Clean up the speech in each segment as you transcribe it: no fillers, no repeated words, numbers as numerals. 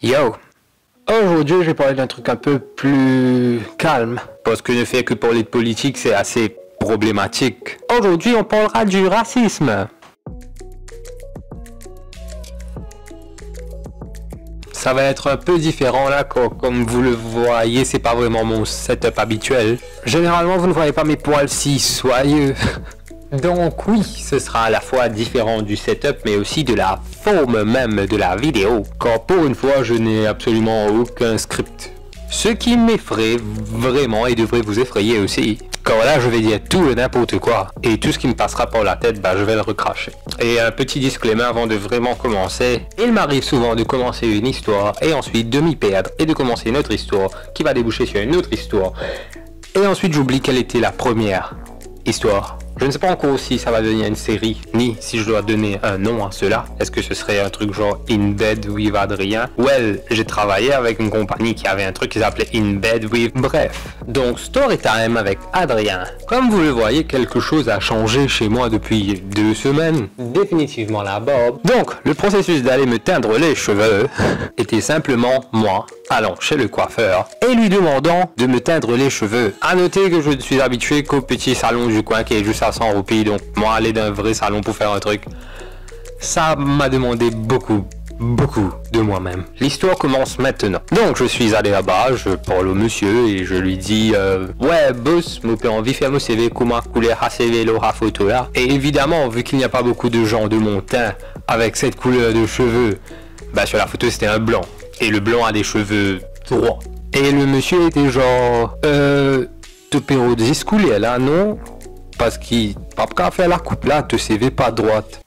Yo, aujourd'hui je vais parler d'un truc un peu plus calme, parce que le fait que parler de politique c'est assez problématique. Aujourd'hui on parlera du racisme. Ça va être un peu différent là, comme vous le voyez, c'est pas vraiment mon setup habituel. Généralement vous ne voyez pas mes poils si soyeux. Donc oui, ce sera à la fois différent du setup, mais aussi de la forme même de la vidéo. Car pour une fois, je n'ai absolument aucun script. Ce qui m'effraie vraiment et devrait vous effrayer aussi. Car là, je vais dire tout et n'importe quoi. Et tout ce qui me passera par la tête, je vais le recracher. Et un petit disclaimer avant de vraiment commencer. Il m'arrive souvent de commencer une histoire et ensuite de m'y perdre et de commencer une autre histoire qui va déboucher sur une autre histoire. Et ensuite, j'oublie quelle était la première histoire. Je ne sais pas encore si ça va devenir une série, ni si je dois donner un nom à cela. Est-ce que ce serait un truc genre In Bed with Adrien? Well, j'ai travaillé avec une compagnie qui avait un truc qui s'appelait In Bed with... Bref, donc Story Time avec Adrien. Comme vous le voyez, quelque chose a changé chez moi depuis 2 semaines. Définitivement la barbe. Donc, le processus d'aller me teindre les cheveux était simplement moi allant chez le coiffeur et lui demandant de me teindre les cheveux. À noter que je ne suis habitué qu'au petit salon du coin qui est juste à 100 roupies, donc moi aller d'un vrai salon pour faire un truc, ça m'a demandé beaucoup de moi-même. L'histoire commence maintenant. Donc je suis allé là-bas, je parle au monsieur et je lui dis ouais boss, moi j'ai envie de faire mon CV, comment couleur à CV la photo là. Et évidemment, vu qu'il n'y a pas beaucoup de gens de mon teint avec cette couleur de cheveux, sur la photo c'était un blanc. Et le blanc a des cheveux droits. Et le monsieur était genre te péro 10 coulées là, non? Parce qu'il pas qu'à faire la coupe là, te CV pas droite.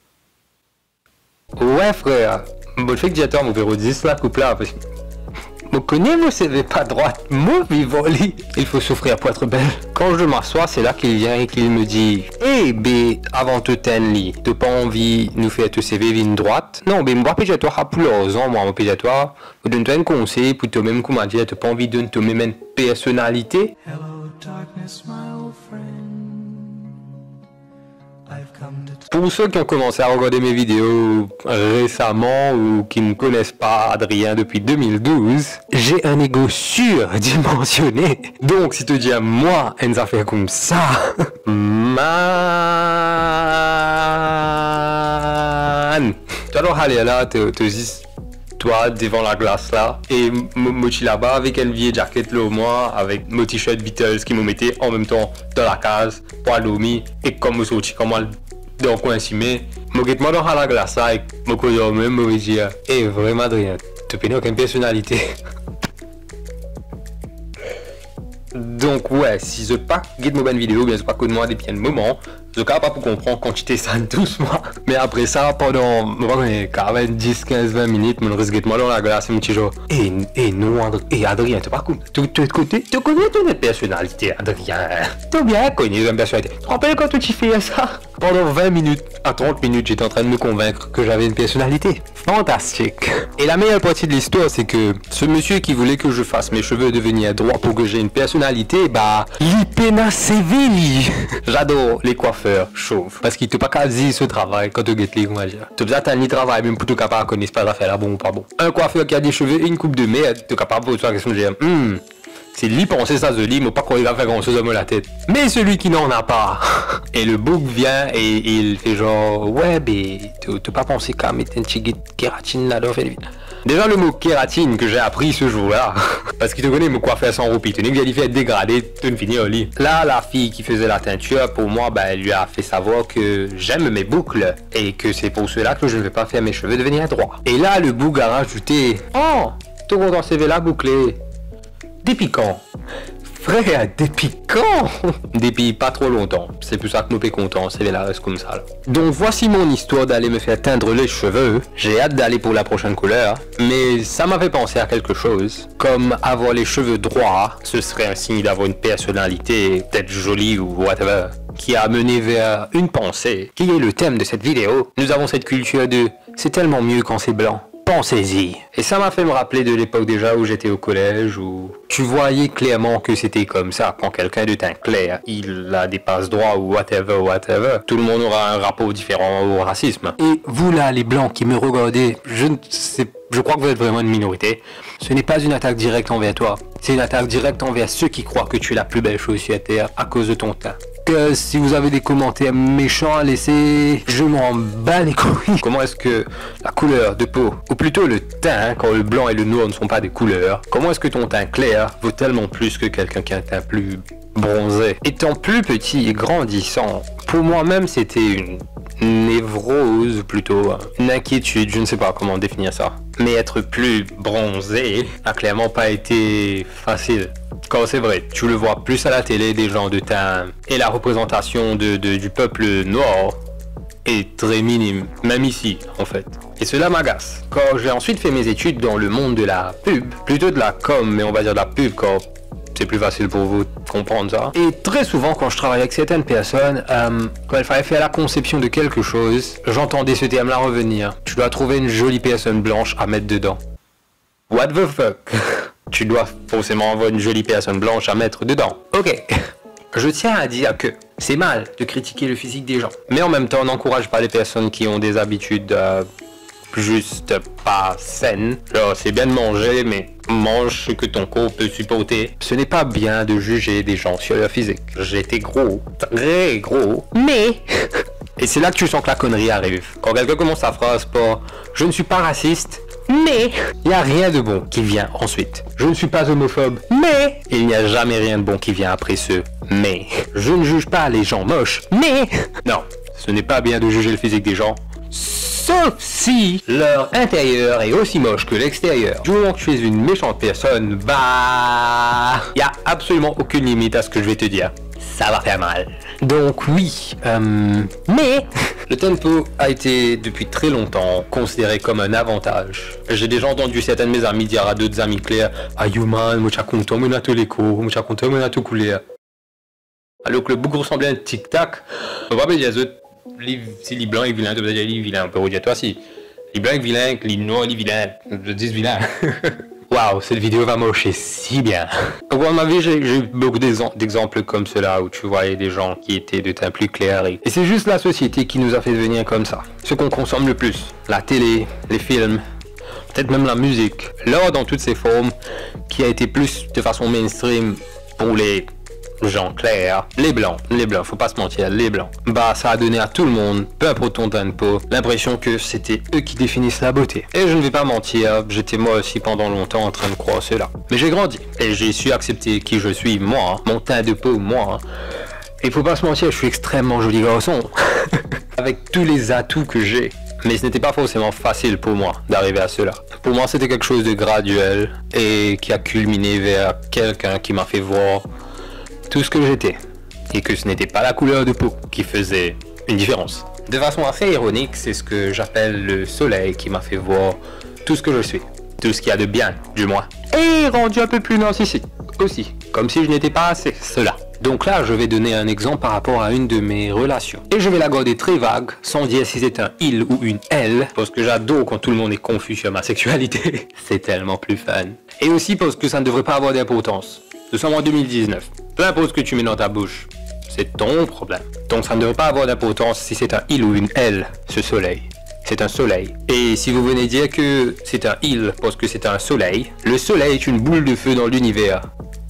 Ouais frère, bon fait que j'attends mon péro 10 la coupe là, parce que je connais mon CV pas droite, moi vivant lit. Il faut souffrir pour être belle. Quand je m'assois, c'est là qu'il vient et qu'il me dit eh B, avant de teindre lit, t'as pas envie de nous faire te CV ligne droite? Non, mais moi pédiatoire à plus ans, moi mon pédiatoire, je donne-toi un conseil pour toi-même qu'on m'a dit, t'as pas envie de te même une personnalité. Hello, darkness, my old friend. Pour ceux qui ont commencé à regarder mes vidéos récemment ou qui ne connaissent pas Adrien depuis 2012, j'ai un ego surdimensionné. Donc si tu dis à moi une affaire comme ça, man, tu dois aller là, toi devant la glace là et mochi là-bas avec une vieille jaquette là au moins avec mon t-shirt Beatles qui me mettait en même temps dans la case pour allumer et comme sorti comme dans le coin cimé me guette moi dans la glace là et me connais même me dire eh vraiment Adrien tu n'as aucune personnalité. Donc ouais, si je pas guide mon bonne vidéo, bien sûr pas que de moi des pieds de moment, je suis capable pour comprendre quantité ça doucement. Mais après ça, pendant 10, 15, 20 minutes, mon risque moi dans la glace, mon petit genre. Et non, Adrien, t'es pas cool. Tu connais ton personnalité, Adrien. T'as bien connu ton personnalité. Tu te rappelles quand tu fais ça? Pendant 20 minutes à 30 minutes, j'étais en train de me convaincre que j'avais une personnalité. Fantastique. Et la meilleure partie de l'histoire, c'est que ce monsieur qui voulait que je fasse mes cheveux devenir droits pour que j'ai une personnalité, l'ipena sévili. J'adore les coiffeurs chauves. Parce qu'ils te pas qu'à dire ce travail quand tu guettes les comment dire. Tu besoin d'un travail même pour te capable de connaître pas l'affaire là bon ou pas bon. Un coiffeur qui a des cheveux et une coupe de merde, tu es capable de poser la question de dire c'est lui penser ça, mais pas qu'on va faire grand chose dans la tête. Mais celui qui n'en a pas. Et le bouc vient et il fait genre ouais t'as pas pensé qu'à mettre une petite kératine là-dedans fait vite. Déjà le mot kératine que j'ai appris ce jour-là, parce qu'il te connaît me coiffer sans roupie, tu n'es que fait dégradé, tu ne finis au lit. Là la fille qui faisait la teinture, pour moi elle lui a fait savoir que j'aime mes boucles et que c'est pour cela que je ne vais pas faire mes cheveux devenir droits. Et là le bouc a rajouté oh, ton content CV là bouclé. Depuis quand? Frère, depuis quand? Depuis pas trop longtemps. C'est pour ça que nous sommes contents, c'est là reste comme ça. Là. Donc voici mon histoire d'aller me faire teindre les cheveux. J'ai hâte d'aller pour la prochaine couleur. Mais ça m'a fait penser à quelque chose. Comme avoir les cheveux droits, ce serait un signe d'avoir une personnalité peut-être jolie ou whatever. Qui a mené vers une pensée, qui est le thème de cette vidéo. Nous avons cette culture de c'est tellement mieux quand c'est blanc. Pensez-y. Et ça m'a fait me rappeler de l'époque déjà où j'étais au collège, où tu voyais clairement que c'était comme ça. Quand quelqu'un de teint clair, il a des passe-droits ou whatever, tout le monde aura un rapport différent au racisme. Et vous là, les blancs qui me regardez, je ne sais je crois que vous êtes vraiment une minorité. Ce n'est pas une attaque directe envers toi. C'est une attaque directe envers ceux qui croient que tu es la plus belle chose sur la terre à cause de ton teint. Que si vous avez des commentaires méchants à laisser, je m'en bats les couilles. Comment est-ce que la couleur de peau, ou plutôt le teint, quand le blanc et le noir ne sont pas des couleurs, comment est-ce que ton teint clair vaut tellement plus que quelqu'un qui a un teint plus bronzé? Étant plus petit et grandissant, pour moi-même c'était une névrose, plutôt une inquiétude, je ne sais pas comment définir ça. Mais être plus bronzé a clairement pas été facile. Quand c'est vrai, tu le vois plus à la télé, des gens de teint, et la représentation du peuple noir est très minime, même ici en fait. Et cela m'agace. Quand j'ai ensuite fait mes études dans le monde de la pub, plutôt de la com, mais on va dire de la pub quand c'est plus facile pour vous de comprendre ça. Et très souvent quand je travaille avec certaines personnes, quand il fallait faire la conception de quelque chose, j'entendais ce terme-là revenir. Tu dois trouver une jolie personne blanche à mettre dedans. What the fuck? Tu dois forcément avoir une jolie personne blanche à mettre dedans. Ok. Je tiens à dire que c'est mal de critiquer le physique des gens. Mais en même temps, on n'encourage pas les personnes qui ont des habitudes juste pas saines. Genre, c'est bien de manger, mais mange ce que ton corps peut supporter. Ce n'est pas bien de juger des gens sur leur physique. J'étais gros, très gros, mais... Et c'est là que tu sens que la connerie arrive. Quand quelqu'un commence sa phrase par « Je ne suis pas raciste », mais il n'y a rien de bon qui vient ensuite. Je ne suis pas homophobe, mais il n'y a jamais rien de bon qui vient après ce mais. Je ne juge pas les gens moches, mais non, ce n'est pas bien de juger le physique des gens, sauf si leur intérieur est aussi moche que l'extérieur. Du moment que tu es une méchante personne, bah, il n'y a absolument aucune limite à ce que je vais te dire. Ça va faire mal. Donc oui, mais le tempo a été depuis très longtemps considéré comme un avantage. J'ai déjà entendu certains de mes amis dire à d'autres amis clairs « Ah you man, moi content, moi tout l'écho, moi content, moi tout coulé. » Alors que le beaucoup ressemblait à un tic-tac, on va pas dire si les blancs et vilains, tu peux dire les vilains, on peut redire toi si. Les blancs et vilains, les noirs et les vilains, je dis vilains. Waouh, cette vidéo va mocher si bien. Au cours de ma vie, j'ai eu beaucoup d'exemples comme cela où tu voyais des gens qui étaient de teint plus clair. Et c'est juste la société qui nous a fait devenir comme ça. Ce qu'on consomme le plus, la télé, les films, peut-être même la musique. L'art dans toutes ses formes, qui a été plus de façon mainstream pour les gens clairs, les blancs, faut pas se mentir, les blancs. Bah ça a donné à tout le monde, peu importe ton teint de peau, l'impression que c'était eux qui définissent la beauté. Et je ne vais pas mentir, j'étais moi aussi pendant longtemps en train de croire cela. Mais j'ai grandi, et j'ai su accepter qui je suis, moi, mon teint de peau, moi. Et faut pas se mentir, je suis extrêmement joli garçon, avec tous les atouts que j'ai. Mais ce n'était pas forcément facile pour moi d'arriver à cela. Pour moi c'était quelque chose de graduel, et qui a culminé vers quelqu'un qui m'a fait voir tout ce que j'étais, et que ce n'était pas la couleur de peau qui faisait une différence. De façon assez ironique, c'est ce que j'appelle le soleil qui m'a fait voir tout ce que je suis, tout ce qu'il y a de bien, du moins, et rendu un peu plus narcissique aussi, comme si je n'étais pas assez cela. Donc là, je vais donner un exemple par rapport à une de mes relations. Et je vais la garder très vague, sans dire si c'est un il ou une elle, parce que j'adore quand tout le monde est confus sur ma sexualité. C'est tellement plus fun. Et aussi parce que ça ne devrait pas avoir d'importance. Nous sommes en 2019. Peu importe ce que tu mets dans ta bouche, c'est ton problème. Donc ça ne devrait pas avoir d'importance si c'est un il ou une elle, ce soleil. C'est un soleil. Et si vous venez dire que c'est un il parce que c'est un soleil, le soleil est une boule de feu dans l'univers.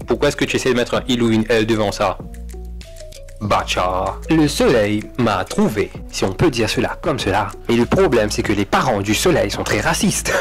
Pourquoi est-ce que tu essaies de mettre un il ou une elle devant ça? Bacha. Le soleil m'a trouvé, si on peut dire cela comme cela. Mais le problème, c'est que les parents du soleil sont très racistes.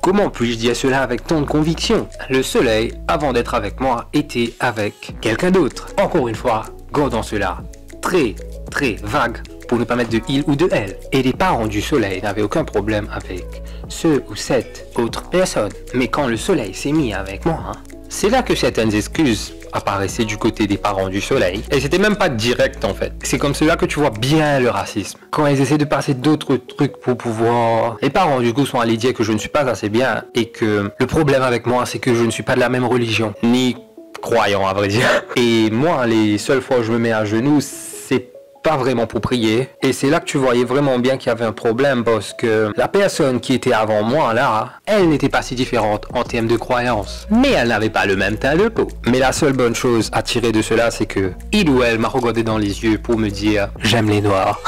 Comment puis-je dire cela avec tant de conviction? Le soleil, avant d'être avec moi, était avec quelqu'un d'autre. Encore une fois, gardons cela très, très vague pour ne pas mettre de il ou de elle. Et les parents du soleil n'avaient aucun problème avec ce ou cette autre personne. Mais quand le soleil s'est mis avec moi, c'est là que certaines excuses apparaissaient du côté des parents du soleil. Et c'était même pas direct en fait. C'est comme cela que tu vois bien le racisme. Quand ils essaient de passer d'autres trucs pour pouvoir... Les parents du coup sont allés dire que je ne suis pas assez bien. Et que le problème avec moi c'est que je ne suis pas de la même religion. Ni croyant à vrai dire. Et moi les seules fois où je me mets à genoux, c'est pas vraiment pour prier. Et c'est là que tu voyais vraiment bien qu'il y avait un problème parce que la personne qui était avant moi là, elle n'était pas si différente en termes de croyance. Mais elle n'avait pas le même teint de peau. Mais la seule bonne chose à tirer de cela, c'est que il ou elle m'a regardé dans les yeux pour me dire « J'aime les noirs ».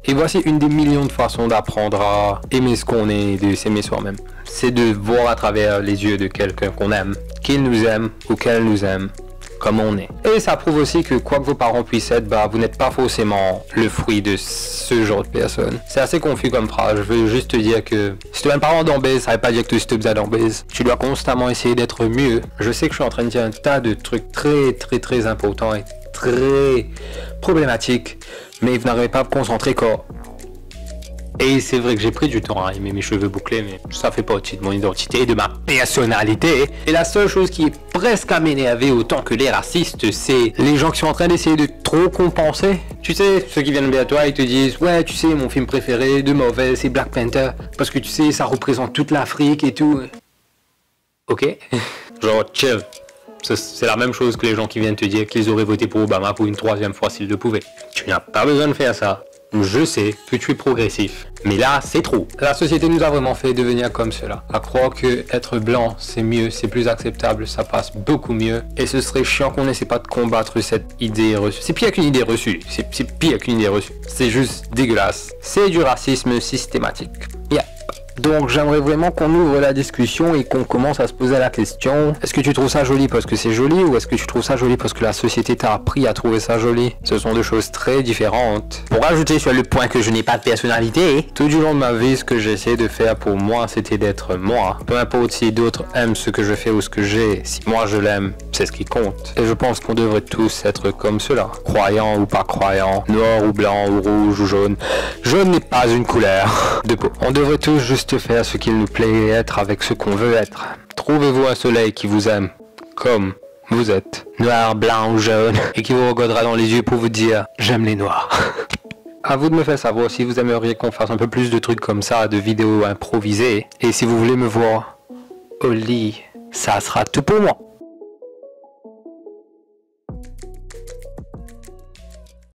Et voici une des millions de façons d'apprendre à aimer ce qu'on est et de s'aimer soi-même. C'est de voir à travers les yeux de quelqu'un qu'on aime, qu'il nous aime ou qu'elle nous aime, comme on est. Et ça prouve aussi que quoi que vos parents puissent être, vous n'êtes pas forcément le fruit de ce genre de personne. C'est assez confus comme phrase. Je veux juste te dire que si tu es un parent d'embèse, ça veut pas dire que tu te besoin d'embèse. Tu dois constamment essayer d'être mieux. Je sais que je suis en train de dire un tas de trucs très importants et très problématiques, mais vous n'arrivez pas à vous concentrer quand... Et c'est vrai que j'ai pris du temps à aimer mes cheveux bouclés, mais ça fait partie de mon identité et de ma personnalité. Et la seule chose qui est presque à m'énerver autant que les racistes, c'est les gens qui sont en train d'essayer de trop compenser. Tu sais, ceux qui viennent vers toi et te disent « Ouais, tu sais, mon film préféré de Marvel, c'est Black Panther, parce que tu sais, ça représente toute l'Afrique et tout. » Ok. Genre, chill. C'est la même chose que les gens qui viennent te dire qu'ils auraient voté pour Obama pour une 3e fois s'ils le pouvaient. Tu n'as pas besoin de faire ça. Je sais que tu es progressif, mais là c'est trop. La société nous a vraiment fait devenir comme cela. À croire que être blanc c'est mieux, c'est plus acceptable, ça passe beaucoup mieux. Et ce serait chiant qu'on n'essaie pas de combattre cette idée reçue. C'est pire qu'une idée reçue, c'est pire qu'une idée reçue. C'est juste dégueulasse. C'est du racisme systématique. Yeah. Donc j'aimerais vraiment qu'on ouvre la discussion et qu'on commence à se poser la question, est-ce que tu trouves ça joli parce que c'est joli ou est-ce que tu trouves ça joli parce que la société t'a appris à trouver ça joli? Ce sont deux choses très différentes. Pour ajouter sur le point que je n'ai pas de personnalité, tout du long de ma vie, ce que j'ai essayé de faire pour moi, c'était d'être moi. Peu importe si d'autres aiment ce que je fais ou ce que j'ai, si moi je l'aime, c'est ce qui compte. Et je pense qu'on devrait tous être comme cela, croyants ou pas croyants, noir ou blanc ou rouge ou jaune. Jaune n'est pas une couleur de peau. On devrait tous juste faire ce qu'il nous plaît et être avec ce qu'on veut être. Trouvez-vous un soleil qui vous aime comme vous êtes, noir, blanc ou jaune, et qui vous regardera dans les yeux pour vous dire « J'aime les noirs ». À vous de me faire savoir si vous aimeriez qu'on fasse un peu plus de trucs comme ça, de vidéos improvisées, et si vous voulez me voir au lit, ça sera tout pour moi.